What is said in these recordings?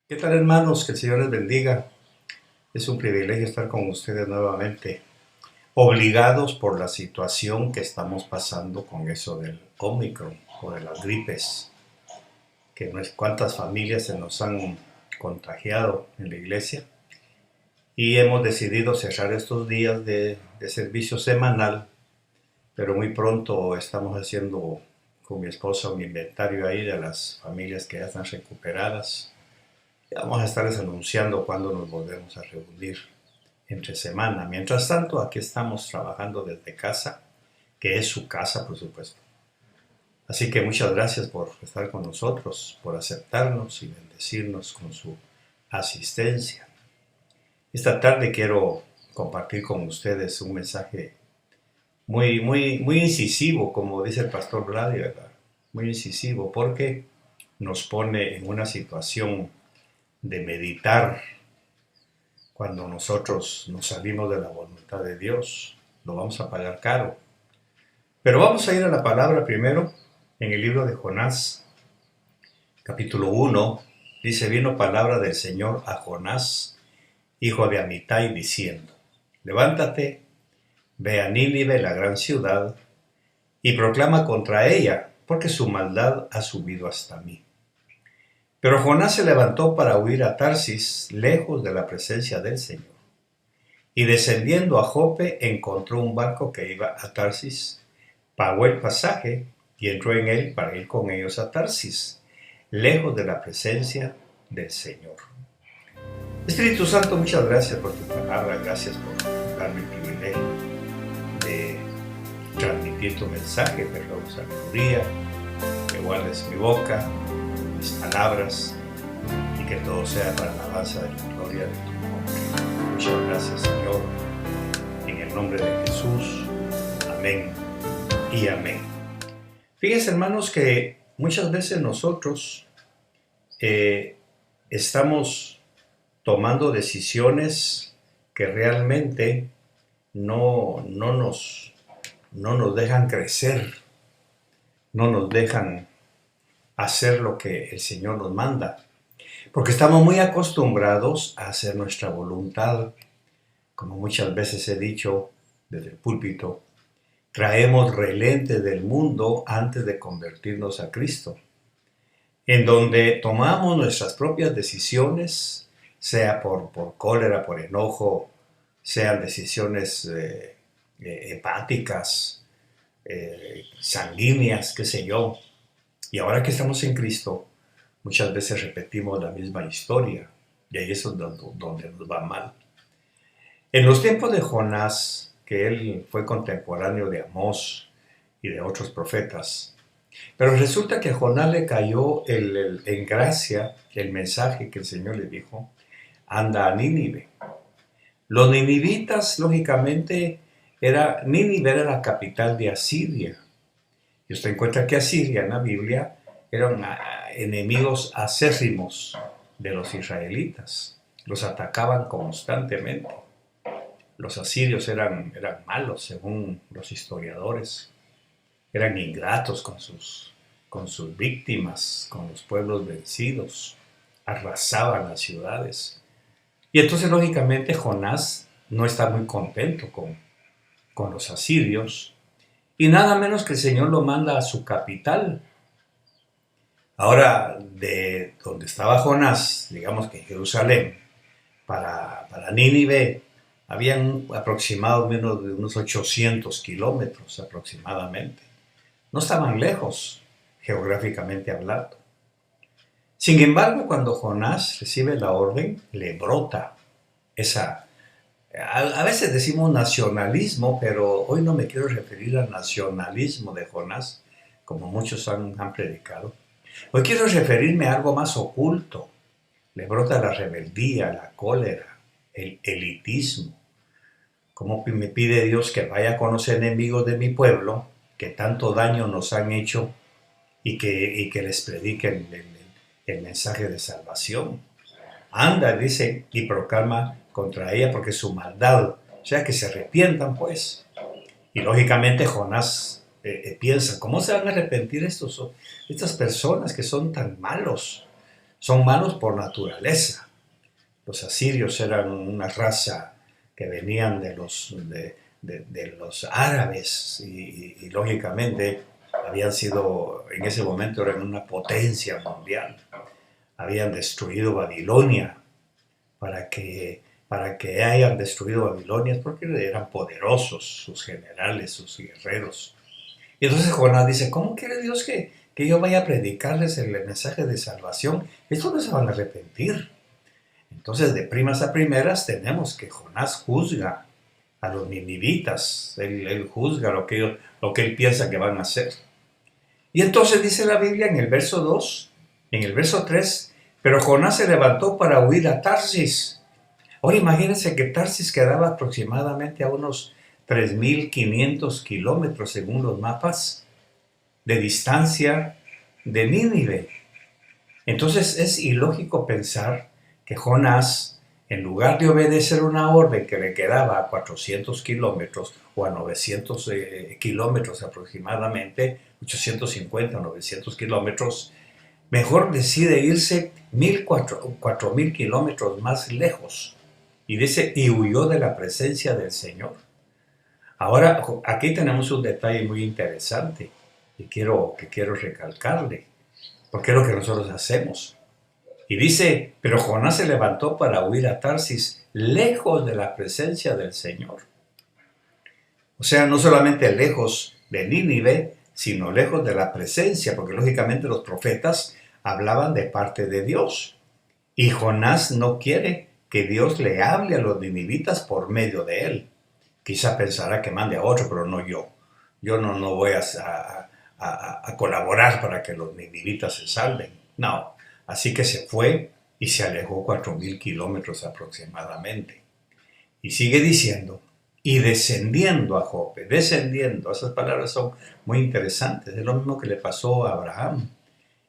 ¿Qué tal, hermanos? Que el Señor les bendiga. Es un privilegio estar con ustedes nuevamente, obligados por la situación que estamos pasando con eso del Omicron o de las gripes, que no es cuántas familias se nos han contagiado en la iglesia y hemos decidido cerrar estos días de servicio semanal, pero muy pronto estamos haciendo con mi esposa un inventario ahí de las familias que ya están recuperadas. Vamos a estarles anunciando cuándo nos volvemos a reunir entre semana. Mientras tanto, aquí estamos trabajando desde casa, que es su casa, por supuesto. Así que muchas gracias por estar con nosotros, por aceptarnos y bendecirnos con su asistencia. Esta tarde quiero compartir con ustedes un mensaje muy incisivo, como dice el pastor Vladi, ¿verdad? Muy incisivo, porque nos pone en una situación de meditar. Cuando nosotros nos salimos de la voluntad de Dios, lo vamos a pagar caro. Pero vamos a ir a la palabra primero, en el libro de Jonás, capítulo 1, dice: vino palabra del Señor a Jonás, hijo de Amitai, diciendo: levántate, ve a Nínive, la gran ciudad, y proclama contra ella, porque su maldad ha subido hasta mí. Pero Jonás se levantó para huir a Tarsis, lejos de la presencia del Señor. Y descendiendo a Jope, encontró un barco que iba a Tarsis, pagó el pasaje y entró en él para ir con ellos a Tarsis, lejos de la presencia del Señor. Espíritu Santo, muchas gracias por tu palabra, gracias por darme el privilegio de transmitir tu mensaje, perdón, sabiduría, que guardes mi boca, mis palabras, y que todo sea para la alabanza de la gloria de tu nombre. Muchas gracias, Señor, en el nombre de Jesús. Amén y amén. Fíjense, hermanos, que muchas veces nosotros estamos tomando decisiones que realmente no nos dejan crecer, no nos dejan hacer lo que el Señor nos manda, porque estamos muy acostumbrados a hacer nuestra voluntad. Como muchas veces he dicho desde el púlpito, traemos relente del mundo antes de convertirnos a Cristo, en donde tomamos nuestras propias decisiones, sea por cólera, por enojo, sean decisiones hepáticas, sanguíneas, qué sé yo. Y ahora que estamos en Cristo, muchas veces repetimos la misma historia, y ahí es donde nos va mal. En los tiempos de Jonás, que él fue contemporáneo de Amós y de otros profetas, pero resulta que a Jonás le cayó en gracia el mensaje que el Señor le dijo: anda a Nínive. Los ninivitas, lógicamente, Nínive era la capital de Asiria. Y usted encuentra que Asiria en la Biblia eran enemigos acérrimos de los israelitas. Los atacaban constantemente. Los asirios eran malos, según los historiadores. Eran ingratos con sus víctimas, con los pueblos vencidos. Arrasaban las ciudades. Y entonces, lógicamente, Jonás no está muy contento con los asirios. Y nada menos que el Señor lo manda a su capital. Ahora, de donde estaba Jonás, digamos que en Jerusalén, para Nínive, habían aproximado menos de unos 800 kilómetros aproximadamente. No estaban lejos, geográficamente hablando. Sin embargo, cuando Jonás recibe la orden, le brota esa... A veces decimos nacionalismo, pero hoy no me quiero referir al nacionalismo de Jonás, como muchos han predicado. Hoy quiero referirme a algo más oculto. Le brota la rebeldía, la cólera, el elitismo. Como me pide Dios que vaya con los enemigos de mi pueblo, que tanto daño nos han hecho, y que les prediquen el mensaje de salvación. Anda, dice, y proclama contra ella porque su maldad, o sea, que se arrepientan, pues. Y lógicamente Jonás piensa: ¿cómo se van a arrepentir estas personas que son tan malos? Son malos por naturaleza. Los asirios eran una raza que venían de los árabes y lógicamente habían sido, en ese momento eran una potencia mundial. Habían destruido Babilonia. Para que hayan destruido Babilonia es porque eran poderosos sus generales, sus guerreros. Y entonces Jonás dice, ¿cómo quiere Dios que yo vaya a predicarles el mensaje de salvación? Estos no se van a arrepentir. Entonces, de primas a primeras, tenemos que Jonás juzga a los ninivitas. Él juzga lo que él piensa que van a hacer. Y entonces dice la Biblia en el verso 2, en el verso 3, pero Jonás se levantó para huir a Tarsis. Ahora imagínense que Tarsis quedaba aproximadamente a unos 3.500 kilómetros según los mapas de distancia de Nínive. Entonces es ilógico pensar que Jonás, en lugar de obedecer una orden que le quedaba a 400 kilómetros o a 900 kilómetros aproximadamente, 850 o 900 kilómetros, mejor decide irse 4.000 kilómetros más lejos. Y dice, y huyó de la presencia del Señor. Ahora, aquí tenemos un detalle muy interesante que quiero recalcarle, porque es lo que nosotros hacemos. Y dice, pero Jonás se levantó para huir a Tarsis, lejos de la presencia del Señor. O sea, no solamente lejos de Nínive, sino lejos de la presencia, porque lógicamente los profetas hablaban de parte de Dios. Y Jonás no quiere que Dios le hable a los ninivitas por medio de él. Quizá pensará que mande a otro, pero no yo. Yo no voy a colaborar para que los ninivitas se salven. No. Así que se fue y se alejó 4.000 kilómetros aproximadamente. Y sigue diciendo, y descendiendo a Jope, descendiendo, esas palabras son muy interesantes, es lo mismo que le pasó a Abraham.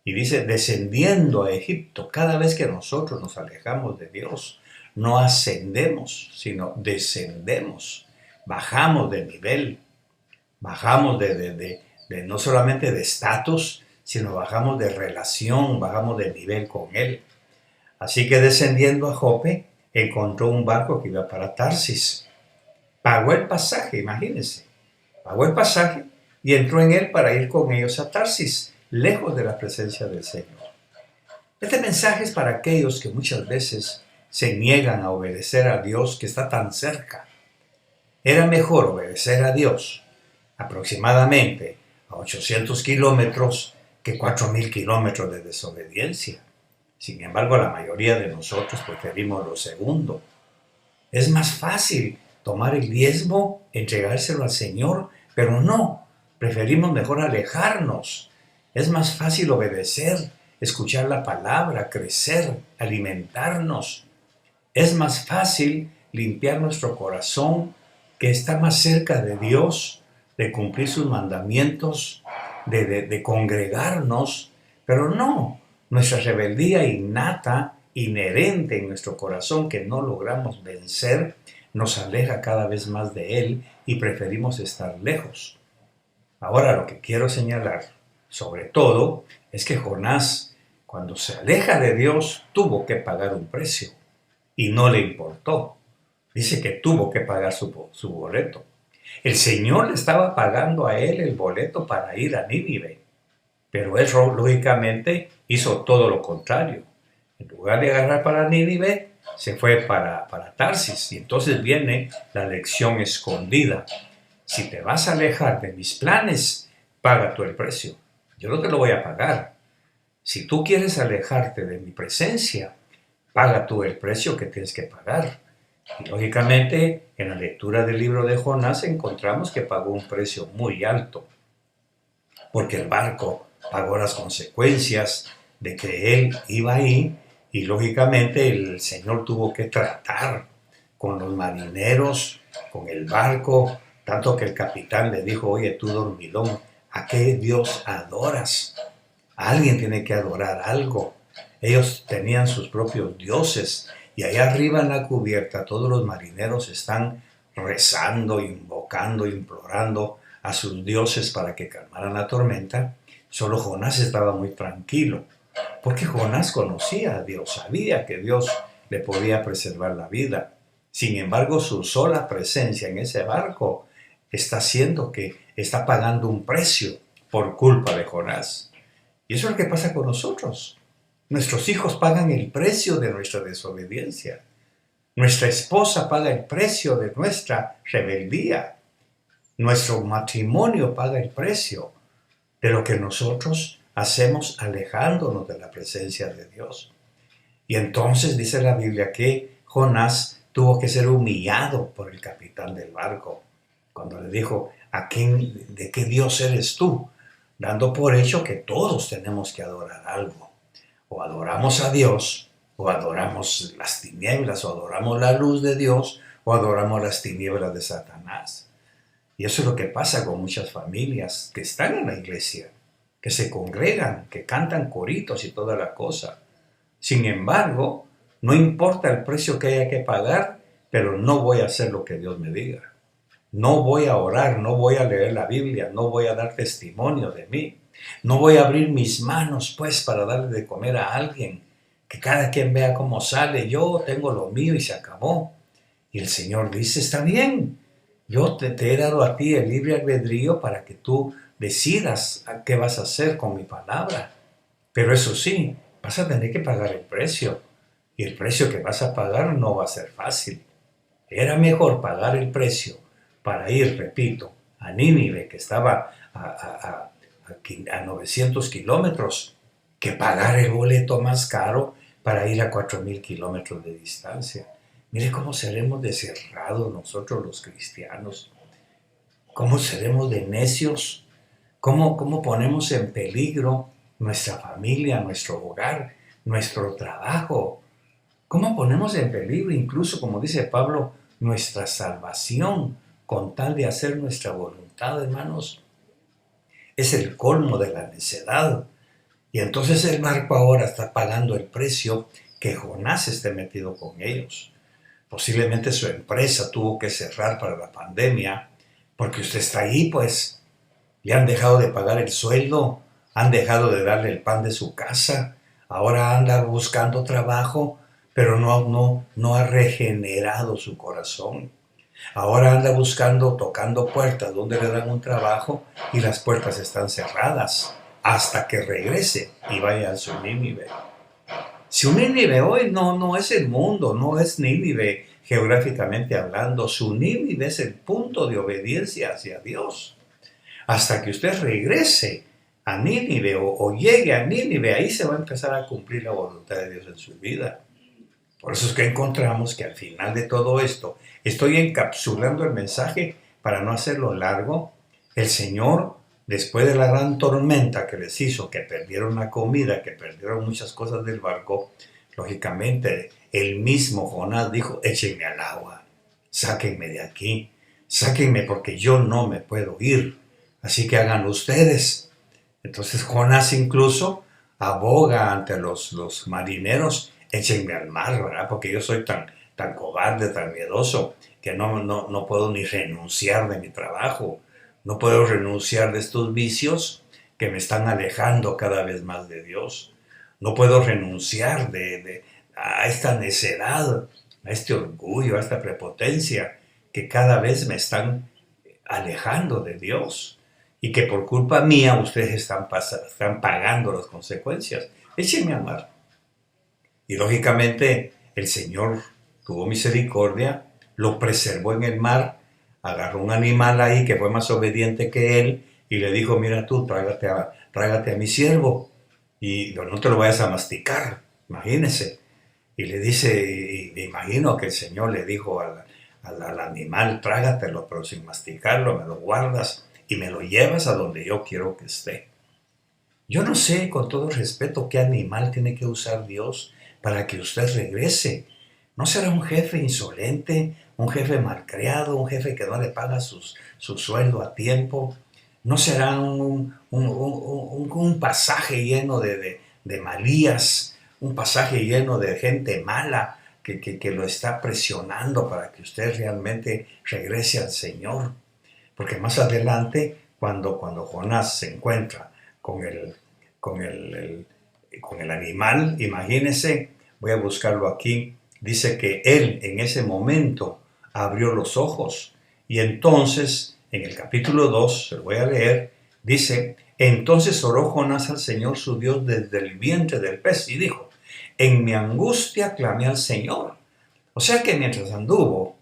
Y dice, descendiendo a Egipto, cada vez que nosotros nos alejamos de Dios, no ascendemos, sino descendemos, bajamos de nivel, bajamos no solamente de estatus, sino bajamos de relación, bajamos de nivel con Él. Así que descendiendo a Jope, encontró un barco que iba para Tarsis. Pagó el pasaje, imagínense, pagó el pasaje y entró en él para ir con ellos a Tarsis, lejos de la presencia del Señor. Este mensaje es para aquellos que muchas veces se niegan a obedecer a Dios que está tan cerca. Era mejor obedecer a Dios aproximadamente a 800 kilómetros que 4.000 kilómetros de desobediencia. Sin embargo, la mayoría de nosotros preferimos lo segundo. Es más fácil tomar el diezmo, entregárselo al Señor, pero no, preferimos mejor alejarnos. Es más fácil obedecer, escuchar la palabra, crecer, alimentarnos. Es más fácil limpiar nuestro corazón, que está más cerca de Dios, de cumplir sus mandamientos, de congregarnos, pero no, nuestra rebeldía innata, inherente en nuestro corazón que no logramos vencer, nos aleja cada vez más de Él y preferimos estar lejos. Ahora lo que quiero señalar, sobre todo, es que Jonás, cuando se aleja de Dios, tuvo que pagar un precio y no le importó. Dice que tuvo que pagar su boleto. El Señor le estaba pagando a él el boleto para ir a Nínive, pero él lógicamente hizo todo lo contrario. En lugar de agarrar para Nínive, se fue para Tarsis. Y entonces viene la lección escondida. Si te vas a alejar de mis planes, paga tú el precio. Yo no te lo voy a pagar. Si tú quieres alejarte de mi presencia, paga tú el precio que tienes que pagar. Y lógicamente, en la lectura del libro de Jonás encontramos que pagó un precio muy alto, porque el barco pagó las consecuencias de que él iba ahí y lógicamente el Señor tuvo que tratar con los marineros, con el barco, tanto que el capitán le dijo, oye, tú dormilón, ¿a qué Dios adoras? Alguien tiene que adorar algo. Ellos tenían sus propios dioses y allá arriba en la cubierta todos los marineros están rezando, invocando, implorando a sus dioses para que calmaran la tormenta. Solo Jonás estaba muy tranquilo. Porque Jonás conocía a Dios, sabía que Dios le podía preservar la vida. Sin embargo, su sola presencia en ese barco está haciendo que está pagando un precio por culpa de Jonás. Y eso es lo que pasa con nosotros. Nuestros hijos pagan el precio de nuestra desobediencia. Nuestra esposa paga el precio de nuestra rebeldía. Nuestro matrimonio paga el precio de lo que nosotros hacemos alejándonos de la presencia de Dios. Y entonces dice la Biblia que Jonás tuvo que ser humillado por el capitán del barco, cuando le dijo, ¿de qué Dios eres tú? Dando por hecho que todos tenemos que adorar algo. O adoramos a Dios, o adoramos las tinieblas, o adoramos la luz de Dios, o adoramos las tinieblas de Satanás. Y eso es lo que pasa con muchas familias que están en la iglesia, que se congregan, que cantan coritos y toda la cosa. Sin embargo, no importa el precio que haya que pagar, pero no voy a hacer lo que Dios me diga. No voy a orar, no voy a leer la Biblia, no voy a dar testimonio de mí. No voy a abrir mis manos, pues, para darle de comer a alguien. Que cada quien vea cómo sale. Yo tengo lo mío y se acabó. Y el Señor dice, está bien. Yo te he dado a ti el libre albedrío para que tú decidas qué vas a hacer con mi palabra. Pero eso sí, vas a tener que pagar el precio. Y el precio que vas a pagar no va a ser fácil. Era mejor pagar el precio para ir, repito, a Nínive, que estaba a 900 kilómetros, que pagar el boleto más caro para ir a 4,000 kilómetros de distancia. Mire cómo seremos de cerrados nosotros los cristianos. Cómo seremos de necios. Cómo ponemos en peligro nuestra familia, nuestro hogar, nuestro trabajo. Cómo ponemos en peligro, incluso, como dice Pablo, nuestra salvación con tal de hacer nuestra voluntad, hermanos. Es el colmo de la necedad. Y entonces el barco ahora está pagando el precio que Jonás esté metido con ellos. Posiblemente su empresa tuvo que cerrar para la pandemia, porque usted está ahí, pues. Le han dejado de pagar el sueldo, han dejado de darle el pan de su casa, ahora anda buscando trabajo, pero no ha regenerado su corazón. Ahora anda buscando, tocando puertas donde le dan un trabajo y las puertas están cerradas hasta que regrese y vaya a su Nínive. Su Nínive hoy no es el mundo, no es Nínive geográficamente hablando. Su Nínive es el punto de obediencia hacia Dios. Hasta que usted regrese a Nínive o llegue a Nínive, ahí se va a empezar a cumplir la voluntad de Dios en su vida. Por eso es que encontramos que al final de todo esto, estoy encapsulando el mensaje para no hacerlo largo. El Señor, después de la gran tormenta que les hizo, que perdieron la comida, que perdieron muchas cosas del barco, lógicamente el mismo Jonás dijo, échenme al agua, sáquenme de aquí, sáquenme porque yo no me puedo ir, así que hagan ustedes. Entonces Jonás incluso aboga ante los marineros, échenme al mar, ¿verdad? Porque yo soy tan cobarde, tan miedoso, que no puedo ni renunciar de mi trabajo, no puedo renunciar de estos vicios que me están alejando cada vez más de Dios. No puedo renunciar a esta necedad, a este orgullo, a esta prepotencia que cada vez me están alejando de Dios y que por culpa mía ustedes están pagando las consecuencias. Échenme al mar. Y lógicamente el Señor tuvo misericordia, lo preservó en el mar, agarró un animal ahí que fue más obediente que él y le dijo, mira tú, trágate a mi siervo y no te lo vayas a masticar, imagínese. Y le dice, y me imagino que el Señor le dijo al animal, trágatelo, pero sin masticarlo, me lo guardas y me lo llevas a donde yo quiero que esté. Yo no sé, con todo respeto, qué animal tiene que usar Dios para que usted regrese. ¿No será un jefe insolente, un jefe malcriado, un jefe que no le paga su sueldo a tiempo? ¿No será un pasaje lleno de malías, un pasaje lleno de gente mala que lo está presionando para que usted realmente regrese al Señor? Porque más adelante, cuando Jonás se encuentra con con el animal, imagínense, voy a buscarlo aquí, dice que él en ese momento abrió los ojos y entonces en el capítulo 2, se lo voy a leer, dice, entonces oró Jonás al Señor su Dios desde el vientre del pez y dijo, en mi angustia clamé al Señor. O sea que mientras anduvo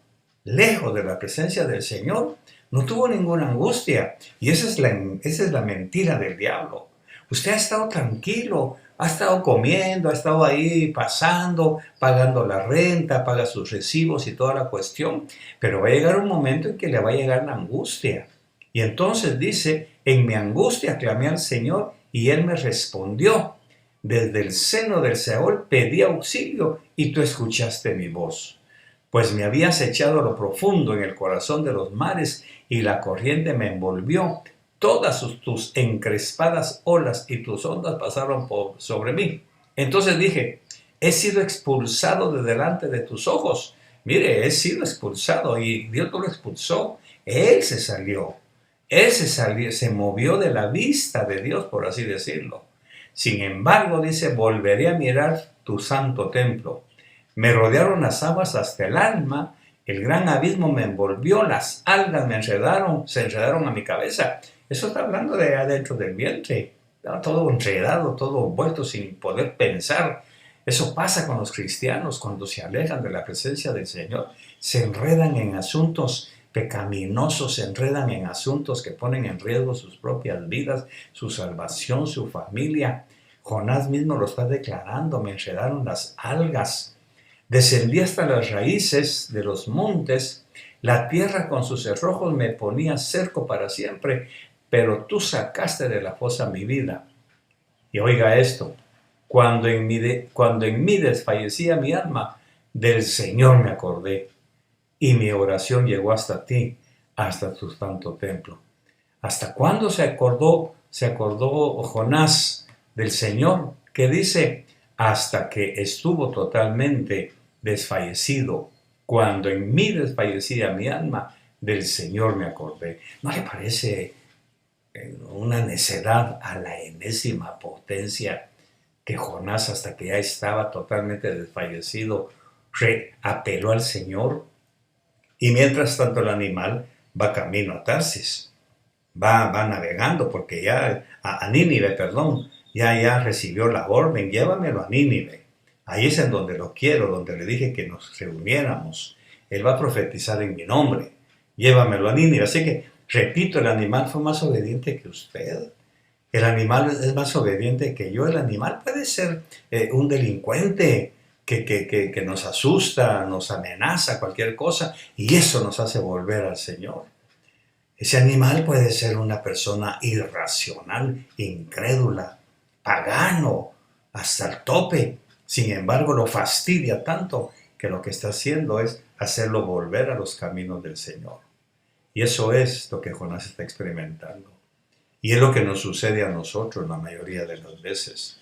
lejos de la presencia del Señor, no tuvo ninguna angustia. Y esa es la mentira del diablo. Usted ha estado tranquilo, ha estado comiendo, ha estado ahí pasando, pagando la renta, paga sus recibos y toda la cuestión, pero va a llegar un momento en que le va a llegar la angustia. Y entonces dice, en mi angustia clamé al Señor y Él me respondió. Desde el seno del Seol pedí auxilio y tú escuchaste mi voz. Pues me habías echado a lo profundo en el corazón de los mares y la corriente me envolvió. Todas tus encrespadas olas y tus ondas pasaron sobre mí. Entonces dije, he sido expulsado de delante de tus ojos. Mire, he sido expulsado y Dios no lo expulsó. Él se salió. Él se movió de la vista de Dios, por así decirlo. Sin embargo, dice, volveré a mirar tu santo templo. Me rodearon las aguas hasta el alma, el gran abismo me envolvió, las algas se enredaron a mi cabeza. Eso está hablando de adentro del vientre, todo enredado, todo vuelto sin poder pensar. Eso pasa con los cristianos cuando se alejan de la presencia del Señor. Se enredan en asuntos pecaminosos, se enredan en asuntos que ponen en riesgo sus propias vidas, su salvación, su familia. Jonás mismo lo está declarando, me enredaron las algas. Descendí hasta las raíces de los montes, la tierra con sus cerrojos me ponía cerco para siempre, pero tú sacaste de la fosa mi vida. Y oiga esto, cuando en mí desfallecía mi alma, del Señor me acordé, y mi oración llegó hasta ti, hasta tu santo templo. ¿Hasta cuándo se acordó Jonás del Señor? Que dice, hasta que estuvo totalmente desfallecido. Cuando en mí desfallecía mi alma, del Señor me acordé. ¿No le parece una necedad a la enésima potencia que Jonás, hasta que ya estaba totalmente desfallecido, apeló al Señor? Y mientras tanto el animal va camino a Tarsis, va navegando, porque ya a Nínive, perdón, ya recibió la orden, llévamelo a Nínive. Ahí es en donde lo quiero, donde le dije que nos reuniéramos. Él va a profetizar en mi nombre. Llévamelo a Nínive. Así que, repito, el animal fue más obediente que usted. El animal es más obediente que yo. El animal puede ser un delincuente que nos asusta, nos amenaza, cualquier cosa, y eso nos hace volver al Señor. Ese animal puede ser una persona irracional, incrédula, pagano, hasta el tope. Sin embargo, lo fastidia tanto que lo que está haciendo es hacerlo volver a los caminos del Señor. Y eso es lo que Jonás está experimentando. Y es lo que nos sucede a nosotros la mayoría de las veces.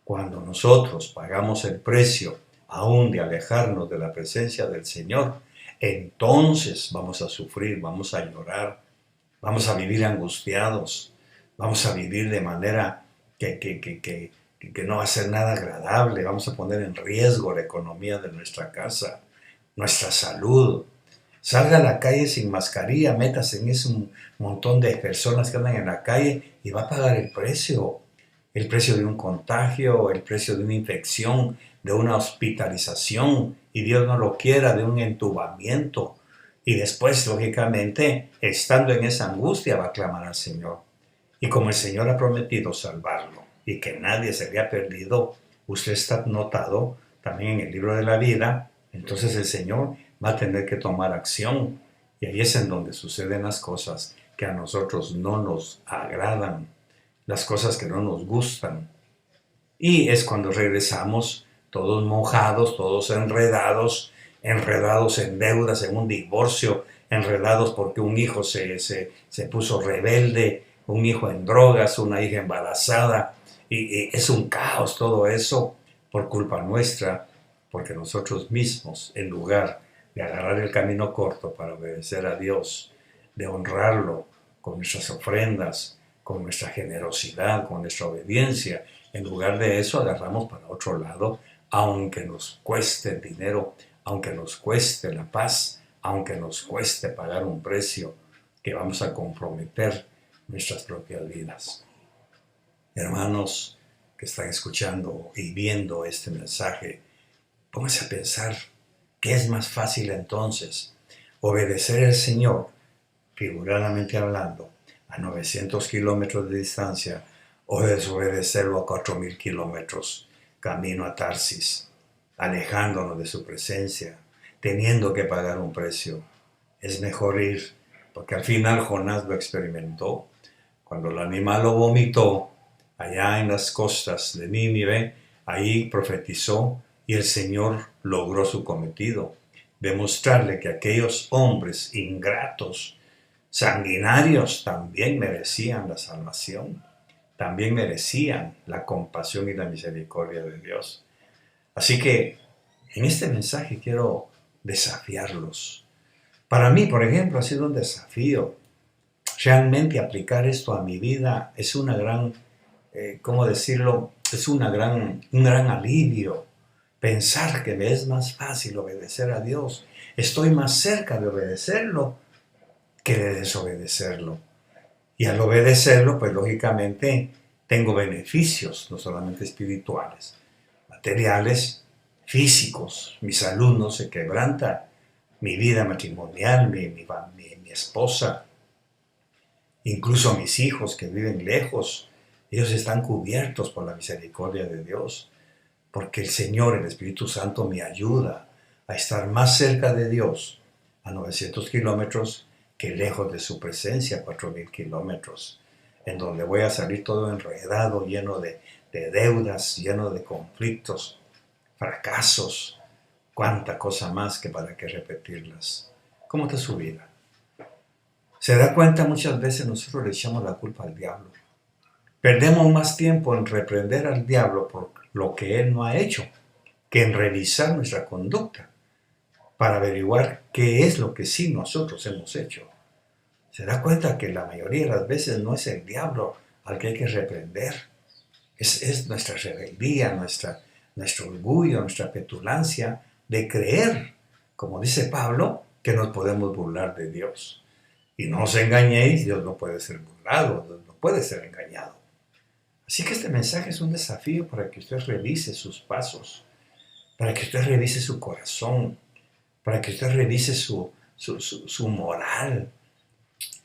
Cuando nosotros pagamos el precio aún de alejarnos de la presencia del Señor, entonces vamos a sufrir, vamos a llorar, vamos a vivir angustiados, vamos a vivir de manera que no va a ser nada agradable, vamos a poner en riesgo la economía de nuestra casa, nuestra salud. Salga a la calle sin mascarilla, métase en ese montón de personas que andan en la calle y va a pagar el precio de un contagio, el precio de una infección, de una hospitalización, y Dios no lo quiera, de un entubamiento. Y después, lógicamente, estando en esa angustia, va a clamar al Señor. Y como el Señor ha prometido salvarlo y que nadie se le ha perdido, usted está notado también en el libro de la vida, entonces el Señor va a tener que tomar acción. Y ahí es en donde suceden las cosas que a nosotros no nos agradan, las cosas que no nos gustan. Y es cuando regresamos todos mojados, todos enredados en deudas, en un divorcio, enredados porque un hijo se puso rebelde, un hijo en drogas, una hija embarazada, y es un caos todo eso por culpa nuestra, porque nosotros mismos, en lugar de agarrar el camino corto para obedecer a Dios, de honrarlo con nuestras ofrendas, con nuestra generosidad, con nuestra obediencia. En lugar de eso, agarramos para otro lado, aunque nos cueste el dinero, aunque nos cueste la paz, aunque nos cueste pagar un precio que vamos a comprometer nuestras propias vidas. Hermanos que están escuchando y viendo este mensaje, pónganse a pensar qué es más fácil entonces, obedecer al Señor, figuradamente hablando, a 900 kilómetros de distancia, o desobedecerlo a 4000 kilómetros, camino a Tarsis, alejándonos de su presencia, teniendo que pagar un precio. Es mejor ir, porque al final Jonás lo experimentó. Cuando el animal lo vomitó, allá en las costas de Nínive, ahí profetizó y el Señor logró su cometido, demostrarle que aquellos hombres ingratos, sanguinarios, también merecían la salvación, también merecían la compasión y la misericordia de Dios. Así que en este mensaje quiero desafiarlos. Para mí, por ejemplo, ha sido un desafío. Realmente aplicar esto a mi vida es una gran, ¿cómo decirlo? Es un gran alivio. Pensar que me es más fácil obedecer a Dios. Estoy más cerca de obedecerlo que de desobedecerlo. Y al obedecerlo, pues lógicamente tengo beneficios, no solamente espirituales, materiales, físicos. Mi salud no se quebranta, mi vida matrimonial, mi esposa, incluso mis hijos que viven lejos, ellos están cubiertos por la misericordia de Dios, porque el Señor, el Espíritu Santo, me ayuda a estar más cerca de Dios a 900 kilómetros que lejos de su presencia, 4000 kilómetros, en donde voy a salir todo enredado, lleno de deudas, lleno de conflictos, fracasos, cuánta cosa más que para qué repetirlas. ¿Cómo está su vida? Se da cuenta, muchas veces nosotros le echamos la culpa al diablo. Perdemos más tiempo en reprender al diablo por lo que él no ha hecho que en revisar nuestra conducta para averiguar qué es lo que sí nosotros hemos hecho. Se da cuenta que la mayoría de las veces no es el diablo al que hay que reprender. Es nuestra rebeldía, nuestro orgullo, nuestra petulancia de creer, como dice Pablo, que nos podemos burlar de Dios. Y no os engañéis, Dios no puede ser burlado, Dios no puede ser engañado. Así que este mensaje es un desafío para que usted revise sus pasos, para que usted revise su corazón, para que usted revise su moral,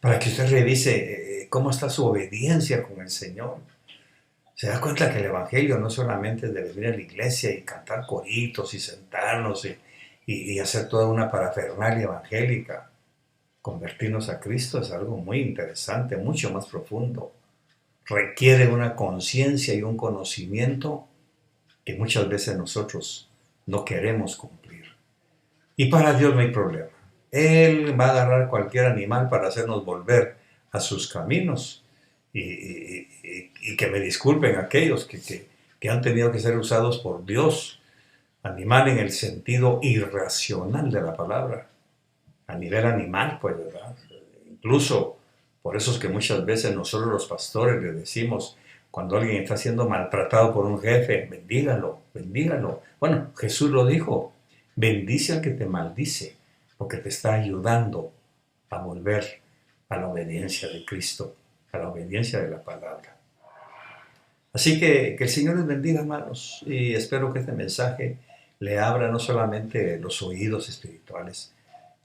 para que usted revise cómo está su obediencia con el Señor. Se da cuenta que el Evangelio no solamente es de venir a la iglesia y cantar coritos y sentarnos y hacer toda una parafernalia evangélica. Convertirnos a Cristo es algo muy interesante, mucho más profundo. Requiere una conciencia y un conocimiento que muchas veces nosotros no queremos cumplir. Y para Dios no hay problema. Él va a agarrar cualquier animal para hacernos volver a sus caminos. Y que me disculpen aquellos que han tenido que ser usados por Dios. Animal en el sentido irracional de la palabra. A nivel animal, pues, ¿verdad? Incluso por eso es que muchas veces nosotros los pastores le decimos, cuando alguien está siendo maltratado por un jefe, bendígalo, bendígalo. Bueno, Jesús lo dijo, bendice al que te maldice, porque te está ayudando a volver a la obediencia de Cristo, a la obediencia de la palabra. Así que el Señor les bendiga, hermanos, y espero que este mensaje le abra no solamente los oídos espirituales,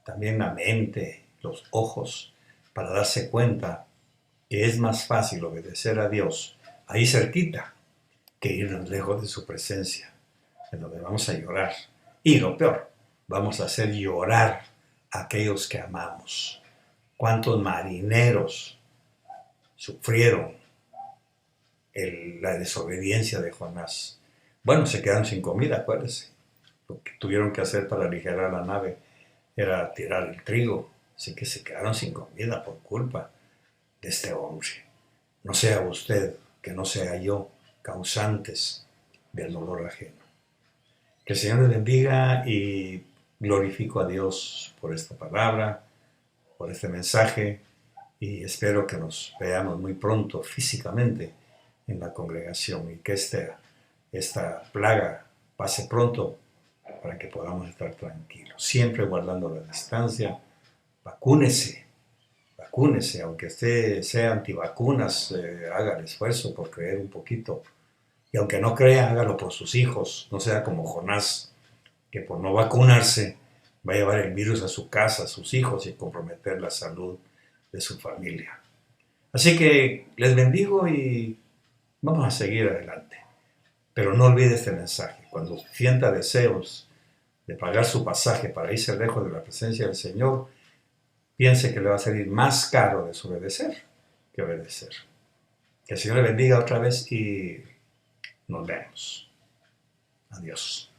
también la mente, los ojos, para darse cuenta que es más fácil obedecer a Dios ahí cerquita que irnos lejos de su presencia, en donde vamos a llorar. Y lo peor, vamos a hacer llorar a aquellos que amamos. ¿Cuántos marineros sufrieron la desobediencia de Jonás? Bueno, se quedaron sin comida, acuérdense. Lo que tuvieron que hacer para aligerar la nave era tirar el trigo, así que se quedaron sin comida por culpa de este hombre. No sea usted, que no sea yo, causantes del dolor ajeno. Que el Señor les bendiga y glorifico a Dios por esta palabra, por este mensaje, y espero que nos veamos muy pronto físicamente en la congregación y que esta plaga pase pronto para que podamos estar tranquilos, siempre guardando la distancia. Vacúnese, vacúnese, aunque usted sea antivacunas, haga el esfuerzo por creer un poquito. Y aunque no crea, hágalo por sus hijos, no sea como Jonás, que por no vacunarse va a llevar el virus a su casa, a sus hijos y comprometer la salud de su familia. Así que les bendigo y vamos a seguir adelante. Pero no olvide este mensaje. Cuando sienta deseos de pagar su pasaje para irse lejos de la presencia del Señor, piense que le va a salir más caro desobedecer que obedecer. Que el Señor le bendiga otra vez y nos vemos. Adiós.